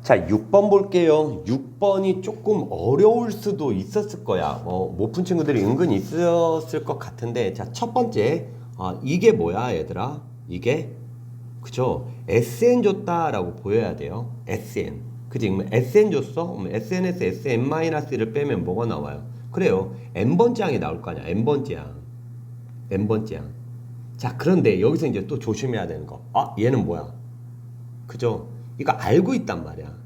자, 6번 볼게요. 6번이 조금 어려울 수도 있었을 거야. 못 푼 친구들이 은근히 있었을 것 같은데, 자, 첫 번째, 이게 뭐야, 얘들아? 이게, 그죠? SN 줬다라고 보여야 돼요. SN. 그지? 그러면 SN 줬어? 그러면 SN에서 SN-1을 빼면 뭐가 나와요? 그래요. N번째 항이 나올 거 아니야. N번째 항. N번째 항. 자, 그런데 여기서 이제 또 조심해야 되는 거. 얘는 뭐야? 그죠? 이거 알고 있단 말이야.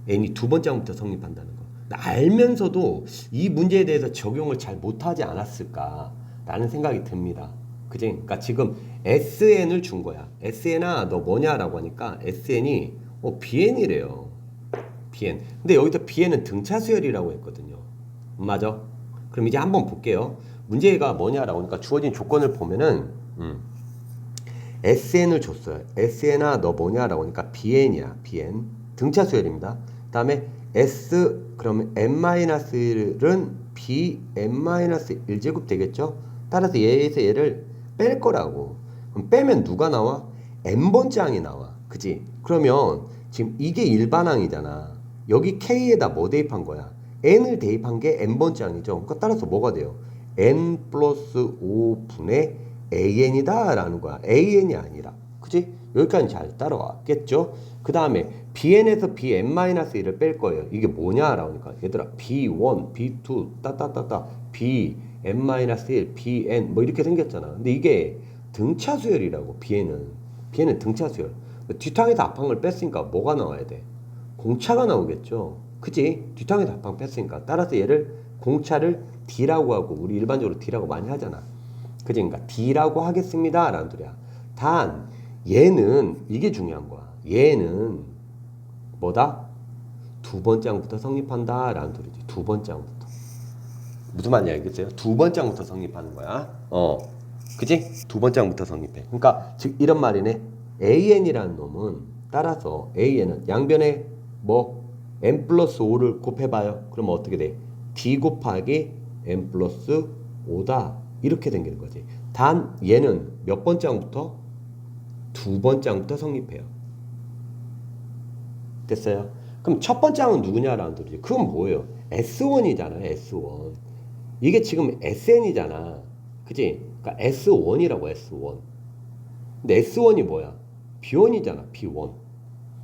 n이 두 번째 항부터 성립한다는 거. 알면서도 이 문제에 대해서 적용을 잘 못하지 않았을까라는 생각이 듭니다. 그지? 그러니까 지금 SN을 준 거야. SN아, 너 뭐냐라고 하니까 SN이 BN이래요. BN. 근데 여기서 BN은 등차 수열이라고 했거든요. 맞아? 그럼 이제 한번 볼게요. 문제가 뭐냐라고 하니까 주어진 조건을 보면은 SN을 줬어요. SN아, 너 뭐냐라고 하니까 BN이야. BN. 등차 수열입니다. 그 다음에 S, 그러면 n-는 bn-1제곱 되겠죠? 따라서 얘에서 얘를 뺄 거라고. 그럼 빼면 누가 나와? n번째 항이 나와. 그지? 그러면 지금 이게 일반항이잖아. 여기 k에다 뭐 대입한 거야? n을 대입한 게 n번째 항이죠. 그러니까 따라서 뭐가 돼요? n 플러스 5분의 an이다 라는 거야. an이 아니라. 그지? 여기까지 잘 따라왔겠죠? 그 다음에 bn에서 bn-1을 뺄 거예요. 이게 뭐냐라고 하니까 얘들아 b1, b2 따따따따 bn-1, bn 뭐 이렇게 생겼잖아. 근데 이게 등차 수열이라고. bn은 등차 수열. 뒷항에서 앞항을 뺐으니까 뭐가 나와야 돼? 공차가 나오겠죠. 그지? 뒷항에서 앞항 뺐으니까 따라서 얘를 공차를 d라고 하고, 우리 일반적으로 d라고 많이 하잖아. 그지? 그러니까 d라고 하겠습니다 라는 소리야. 단 얘는 이게 중요한 거야. 얘는 뭐다? 두 번째 항부터 성립한다 라는 소리지. 두 번째 항부터. 무슨 말인지 알겠어요? 두 번째 항부터 성립하는 거야. 그지? 두 번째 항부터 성립해. 그러니까 즉 이런 말이네. AN이라는 놈은 따라서 AN은 양변에 뭐 n 플러스 5를 곱해봐요. 그러면 어떻게 돼? D 곱하기 n 플러스 5다. 이렇게 생기는 거지. 단 얘는 몇 번째 항부터? 두 번째 항부터 성립해요. 됐어요? 그럼 첫 번째 항은 누구냐라는 소리지. 그건 뭐예요? S1이잖아요. S1. 이게 지금 SN이잖아. 그치? 그러니까 S1이라고 S1. 근데 S1이 뭐야? B1이잖아. B1.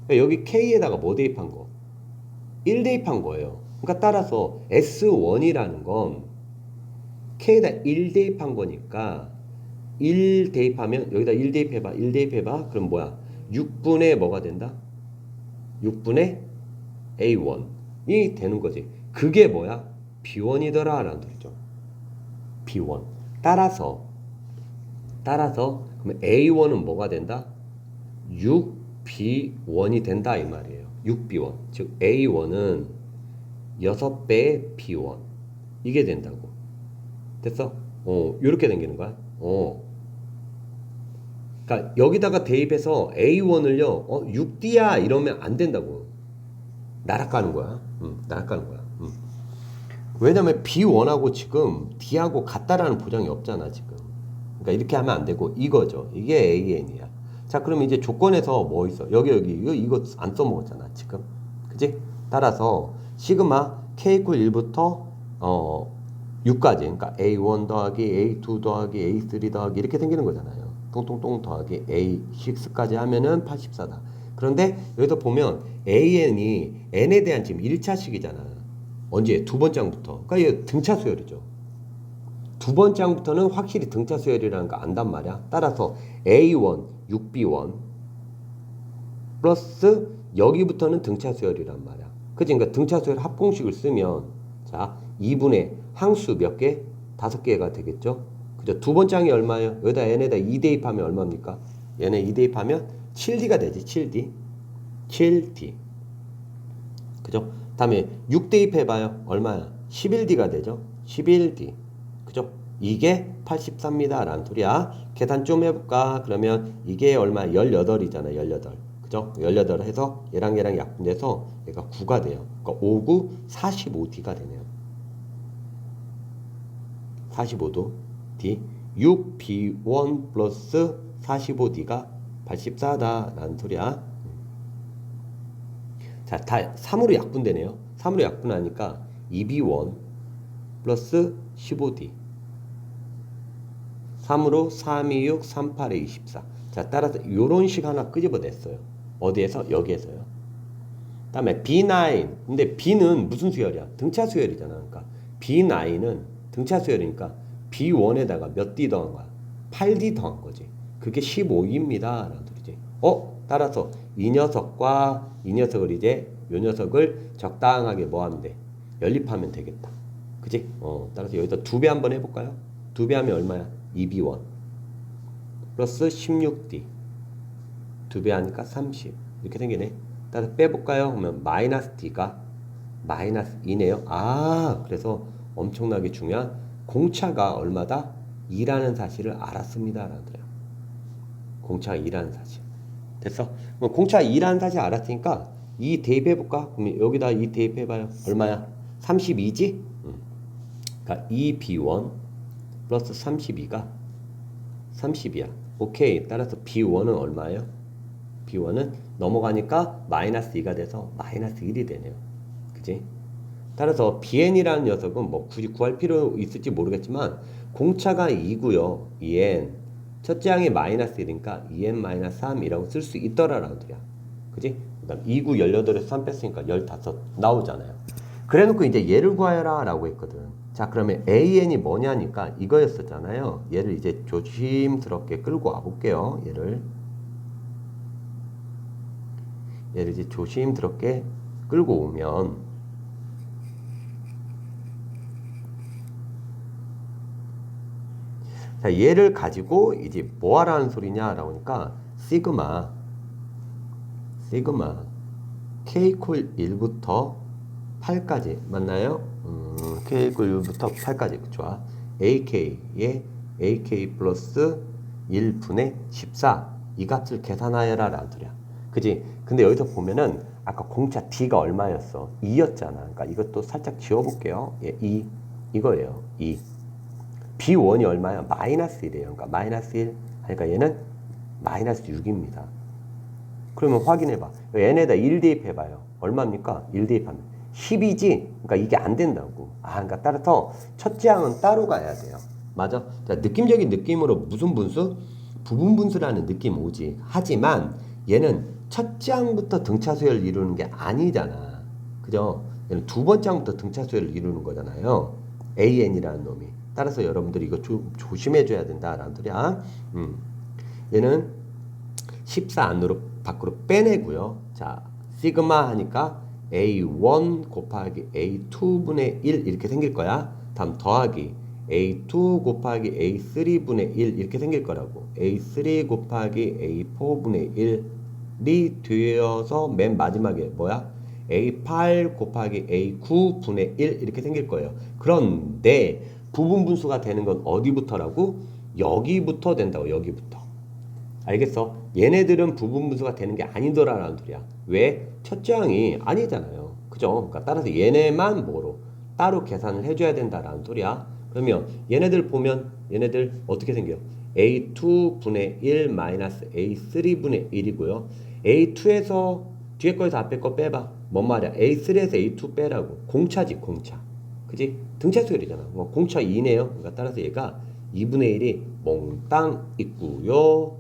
그러니까 여기 K에다가 뭐 대입한 거? 1 대입한 거예요. 그러니까 따라서 S1이라는 건 K에다 1 대입한 거니까 1 대입하면 여기다 1 대입해봐. 1 대입해봐. 그럼 뭐야? 6분의 뭐가 된다? 6분의 A1이 되는 거지. 그게 뭐야? B1이더라 라는 소리죠. B1. 따라서 그러면 A1은 뭐가 된다? 6B1이 된다 이 말이에요. 6B1. 즉 A1은 6배의 B1. 이게 된다고. 됐어? 이렇게 생기는 거야. 그러니까 여기다가 대입해서 A1을요. 6D야 이러면 안 된다고. 날아가는 거야. 날아가는 거야. 왜냐면 B1하고 지금 D하고 같다라는 보장이 없잖아 지금. 그러니까 이렇게 하면 안 되고 이거죠. 이게 AN이야. 자, 그럼 이제 조건에서 뭐 있어? 여기 이거 안 써먹었잖아 지금. 그지? 따라서 시그마 K 이퀄 1부터 6까지, 그러니까 A1 더하기 A2 더하기 A3 더하기 이렇게 생기는 거잖아요. 똥똥똥 더하기 A6까지 하면은 84다. 그런데 여기서 보면 AN이 N에 대한 지금 1차식이잖아. 언제? 두 번째 항부터. 그러니까 이게 등차 수열이죠. 두 번째 항부터는 확실히 등차 수열이라는 거 안단 말이야. 따라서 A1, 6B1 플러스 여기부터는 등차 수열이란 말이야. 그치? 그러니까 등차 수열 합공식을 쓰면 자 2분의 항수 몇 개? 5개가 되겠죠? 그죠? 두 번째 항이 얼마예요? 여기다 n에다 2 대입하면 얼마입니까? 얘네 2 대입하면 7D가 되지. 7D. 7D. 그죠? 다음에 6 대입해봐요. 얼마야? 11D가 되죠? 11D. 그죠? 이게 84입니다. 라는 소리야. 계산 좀 해볼까? 그러면 이게 얼마? 18이잖아. 18. 그죠? 18 해서 얘랑 약분돼서 얘가 9가 돼요. 그러니까 5, 9, 45D가 되네요. 45도 D 6B1 플러스 45D가 84다 라는 소리야. 자, 자, 다 3으로 약분되네요. 3으로 약분하니까 2b1 플러스 15d 3으로 3, 2, 6, 3, 8에 24. 자, 따라서 요런 식 하나 끄집어냈어요. 어디에서? 여기에서요. 다음에 B9. 근데 B는 무슨 수열이야? 등차 수열이잖아. 그러니까 B9은 등차 수열이니까 B1에다가 몇 D 더한 거야? 8D 더한 거지. 그게 15입니다. 라는 소리지. 따라서 이 녀석과 이 녀석을 이제 요 녀석을 적당하게 뭐 하면 돼? 연립하면 되겠다. 그지? 따라서 여기다 2배 한번 해볼까요? 2배 하면 얼마야? 2B1 플러스 16D 2배 하니까 30 이렇게 생기네. 따라서 빼볼까요? 그러면 마이너스 D가 마이너스 2네요. 그래서 엄청나게 중요한 공차가 얼마다? 2라는 사실을 알았습니다. 라는 거예요. 공차가 2라는 사실. 됐어? 그럼 공차가 2라는 사실 알았으니까 2 대입해볼까? 그럼 여기다 2 대입해봐요. 얼마야? 32지? 그러니까 2B1 플러스 32가 30이야. 오케이. 따라서 B1은 얼마예요? B1은 넘어가니까 마이너스 2가 돼서 마이너스 1이 되네요. 그지? 따라서 BN이라는 녀석은 뭐 굳이 구할 필요 있을지 모르겠지만 공차가 2고요. 2N 첫째 항이 마이너스 1이니까 2N 마이너스 3이라고 쓸 수 있더라라는 소리야. 그지? 그 다음 2, 9, 18에서 3 뺐으니까 15 나오잖아요. 그래 놓고 이제 얘를 구하여라 라고 했거든. 자, 그러면 AN이 뭐냐니까 이거였었잖아요. 얘를 이제 조심스럽게 끌고 와 볼게요. 얘를 이제 조심스럽게 끌고 오면 자, 얘를 가지고 이제 뭐 하라는 소리냐라고 하니까 시그마 K 콜 1부터 8까지 맞나요? K 콜 1부터 8까지 좋아. AK에 AK 플러스 1분의 14 이 값을 계산하여라 라는 소리야. 그지? 근데 여기서 보면은 아까 공차 D가 얼마였어? 2였잖아. 그러니까 이것도 살짝 지워볼게요. 예, 2 이거예요. 2 B1이 얼마야? 마이너스 1이에요. 그러니까 마이너스 1 하니까 얘는 마이너스 6입니다. 그러면 확인해봐. 얘네다 1 대입해봐요. 얼마입니까? 1 대입하면 10이지? 그러니까 이게 안 된다고. 그러니까 따라서 첫째 항은 따로 가야 돼요. 맞아? 자, 느낌적인 느낌으로 무슨 분수? 부분 분수라는 느낌 오지. 하지만 얘는 첫째 항부터 등차 수열을 이루는 게 아니잖아. 그죠? 얘는 두 번째 항부터 등차 수열을 이루는 거잖아요. AN이라는 놈이. 따라서 여러분들이 이거 조심해줘야 된다라는 소리야. 얘는 14 안으로 밖으로 빼내고요. 자, 시그마 하니까 A1 곱하기 A2분의 1 이렇게 생길 거야. 다음 더하기 A2 곱하기 A3분의 1 이렇게 생길 거라고. A3 곱하기 A4분의 1이 되어서 맨 마지막에 뭐야? A8 곱하기 A9분의 1 이렇게 생길 거예요. 그런데 부분 분수가 되는 건 어디부터라고? 여기부터 된다고. 여기부터. 알겠어? 얘네들은 부분 분수가 되는 게 아니더라라는 소리야. 왜? 첫째 항이 아니잖아요. 그죠? 그러니까 따라서 얘네만 뭐로? 따로 계산을 해줘야 된다라는 소리야. 그러면 얘네들 보면 얘네들 어떻게 생겨? A2분의 1 마이너스 A3분의 1이고요. A2에서 뒤에 거에서 앞에 거 빼봐. 뭔 말이야? A3에서 A2 빼라고. 공차지, 공차. 그지? 등차 수열이잖아. 뭐 공차 2네요. 그러니까 따라서 얘가 2분의 1이 몽땅 있고요.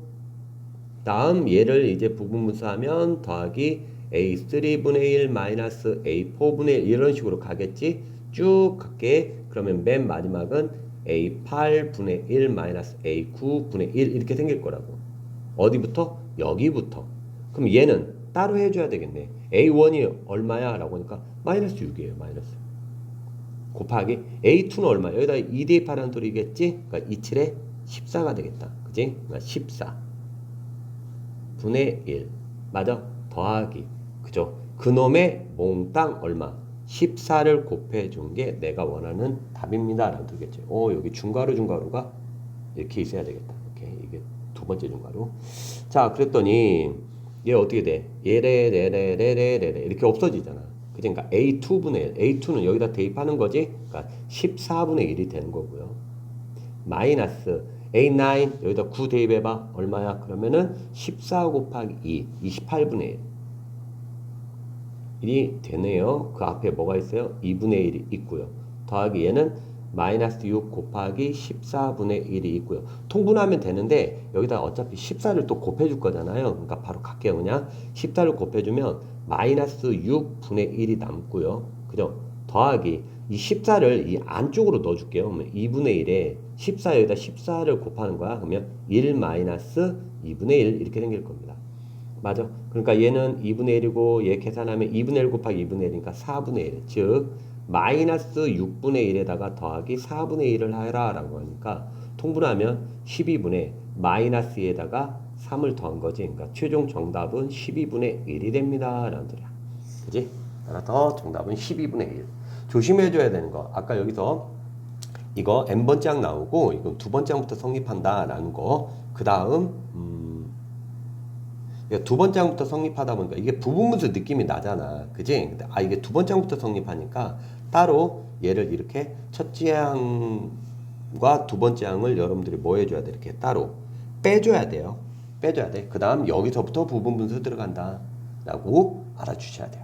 다음 얘를 이제 부분분수하면 더하기 A3분의 1 마이너스 A4분의 1 이런 식으로 가겠지. 쭉 갈게. 그러면 맨 마지막은 A8분의 1 마이너스 A9분의 1 이렇게 생길 거라고. 어디부터? 여기부터. 그럼 얘는 따로 해줘야 되겠네. A1이 얼마야? 라고 하니까 마이너스 6이에요. 마이너스. 곱하기 A2는 얼마? 여기다 2 대입하라는 소리겠지? 그러니까 27에 14가 되겠다. 그지? 그러니까 14 분의 1 맞아? 더하기 그죠? 그놈의 몽땅 얼마? 14를 곱해준 게 내가 원하는 답입니다. 라는 뜻이겠지. 여기 중괄호가 이렇게 있어야 되겠다. 오케이. 이게 두 번째 중괄호. 자, 그랬더니 얘 어떻게 돼? 얘레레레레레레 이렇게 없어지잖아. 그러니까 A2분의 1. A2는 여기다 대입하는 거지. 그러니까 14분의 1이 되는 거고요. 마이너스 A9 여기다 9 대입해봐. 얼마야? 그러면은 14 곱하기 2 28분의 1 1이 되네요. 그 앞에 뭐가 있어요? 2분의 1이 있고요. 더하기 얘는 마이너스 6 곱하기 14분의 1이 있고요. 통분하면 되는데 여기다 어차피 14를 또 곱해줄 거잖아요. 그러니까 바로 갈게요. 그냥 14를 곱해주면 마이너스 6분의 1이 남고요. 그죠? 더하기 이 14를 이 안쪽으로 넣어줄게요. 그러면 2분의 1에 14 여기다 14를 곱하는 거야. 그러면 1 마이너스 2분의 1 이렇게 생길 겁니다. 맞아. 그러니까 얘는 2분의 1이고 얘 계산하면 2분의 1 곱하기 2분의 1이니까 4분의 1. 즉 마이너스 6분의 1에다가 더하기 4분의 1을 하라 라고 하니까 통분하면 12분의 마이너스 2에다가 3을 더한 거지. 그러니까 최종 정답은 12분의 1이 됩니다 라는 소리야. 그지? 따라서 정답은 12분의 1. 조심해줘야 되는 거. 아까 여기서 이거 n번째 항 나오고 이건 두 번째 항부터 성립한다 라는 거. 그 다음 두 번째 항부터 성립하다 보니까 이게 부분분수 느낌이 나잖아. 그지? 근데 이게 두 번째 항부터 성립하니까 따로 얘를 이렇게 첫째 항과 두 번째 항을 여러분들이 뭐 해줘야 돼? 이렇게 따로 빼줘야 돼요. 빼줘야 돼. 그 다음 여기서부터 부분분수 들어간다 라고 알아주셔야 돼요.